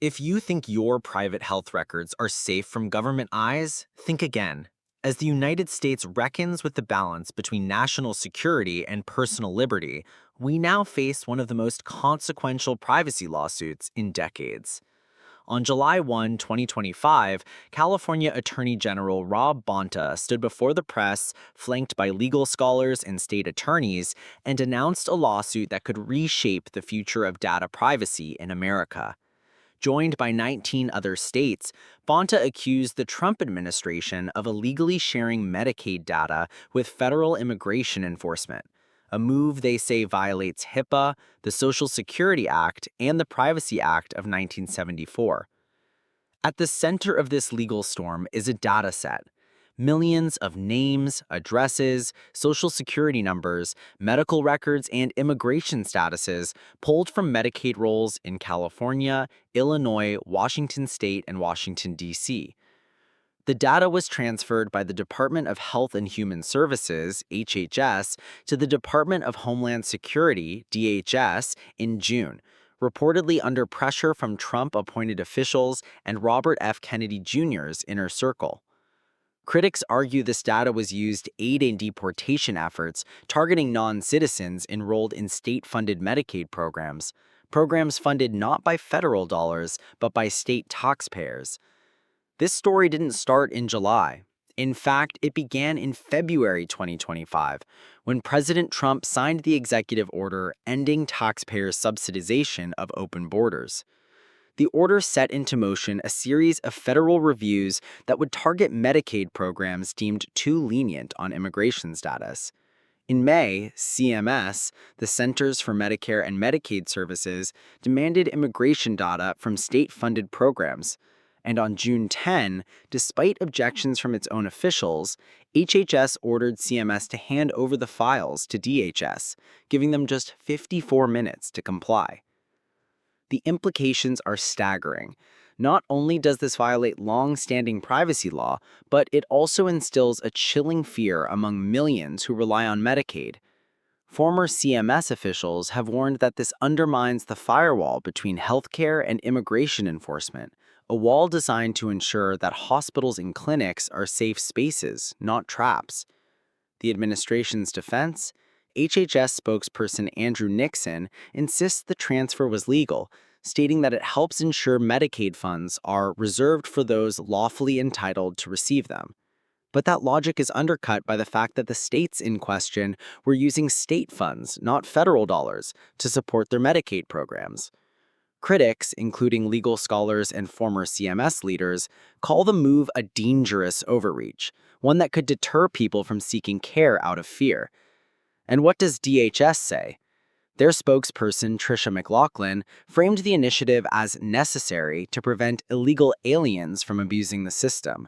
If you think your private health records are safe from government eyes, think again. As the United States reckons with the balance between national security and personal liberty, we now face one of the most consequential privacy lawsuits in decades. On July 1, 2025, California Attorney General Rob Bonta stood before the press, flanked by legal scholars and state attorneys, and announced a lawsuit that could reshape the future of data privacy in America. Joined by 19 other states, Bonta accused the Trump administration of illegally sharing Medicaid data with federal immigration enforcement, a move they say violates HIPAA, the Social Security Act, and the Privacy Act of 1974. At the center of this legal storm is a data set. Millions of names, addresses, social security numbers, medical records, and immigration statuses pulled from Medicaid rolls in California, Illinois, Washington State, and Washington, D.C. The data was transferred by the Department of Health and Human Services, HHS, to the Department of Homeland Security, DHS, in June, reportedly under pressure from Trump-appointed officials and Robert F. Kennedy Jr.'s inner circle. Critics argue this data was used to aid in deportation efforts targeting non-citizens enrolled in state-funded Medicaid programs funded not by federal dollars but by state taxpayers. This story didn't start in July. In fact, it began in February 2025, when President Trump signed the executive order ending taxpayer subsidization of open borders. The order set into motion a series of federal reviews that would target Medicaid programs deemed too lenient on immigration status. In May, CMS, the Centers for Medicare and Medicaid Services, demanded immigration data from state-funded programs. And on June 10, despite objections from its own officials, HHS ordered CMS to hand over the files to DHS, giving them just 54 minutes to comply. The implications are staggering. Not only does this violate long-standing privacy law, but it also instills a chilling fear among millions who rely on Medicaid. Former CMS officials have warned that this undermines the firewall between healthcare and immigration enforcement, a wall designed to ensure that hospitals and clinics are safe spaces, not traps. The administration's defense? HHS spokesperson Andrew Nixon insists the transfer was legal, stating that it helps ensure Medicaid funds are reserved for those lawfully entitled to receive them. But that logic is undercut by the fact that the states in question were using state funds, not federal dollars, to support their Medicaid programs. Critics, including legal scholars and former CMS leaders, call the move a dangerous overreach, one that could deter people from seeking care out of fear. And what does DHS say? Their spokesperson, Tricia McLaughlin, framed the initiative as necessary to prevent illegal aliens from abusing the system.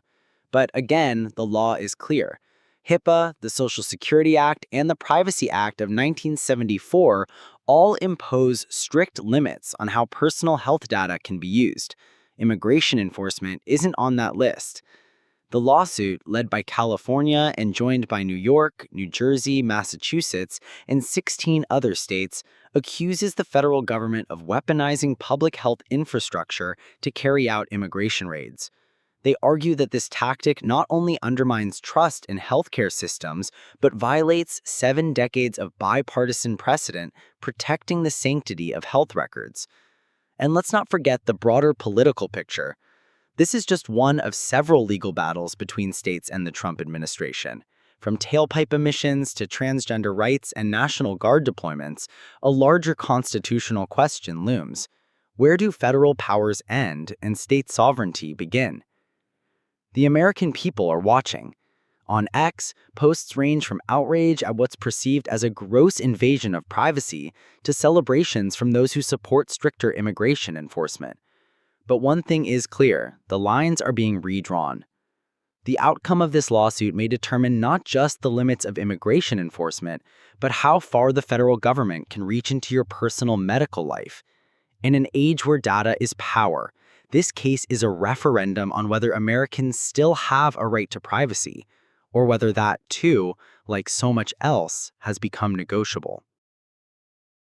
But again, the law is clear. HIPAA, the Social Security Act, and the Privacy Act of 1974 all impose strict limits on how personal health data can be used. Immigration enforcement isn't on that list. The lawsuit, led by California and joined by New York, New Jersey, Massachusetts, and 16 other states, accuses the federal government of weaponizing public health infrastructure to carry out immigration raids. They argue that this tactic not only undermines trust in healthcare systems, but violates 7 decades of bipartisan precedent protecting the sanctity of health records. And let's not forget the broader political picture. This is just one of several legal battles between states and the Trump administration. From tailpipe emissions to transgender rights and National Guard deployments, a larger constitutional question looms. Where do federal powers end and state sovereignty begin? The American people are watching. On X, posts range from outrage at what's perceived as a gross invasion of privacy to celebrations from those who support stricter immigration enforcement. But one thing is clear, the lines are being redrawn. The outcome of this lawsuit may determine not just the limits of immigration enforcement, but how far the federal government can reach into your personal medical life. In an age where data is power, this case is a referendum on whether Americans still have a right to privacy, or whether that, too, like so much else, has become negotiable.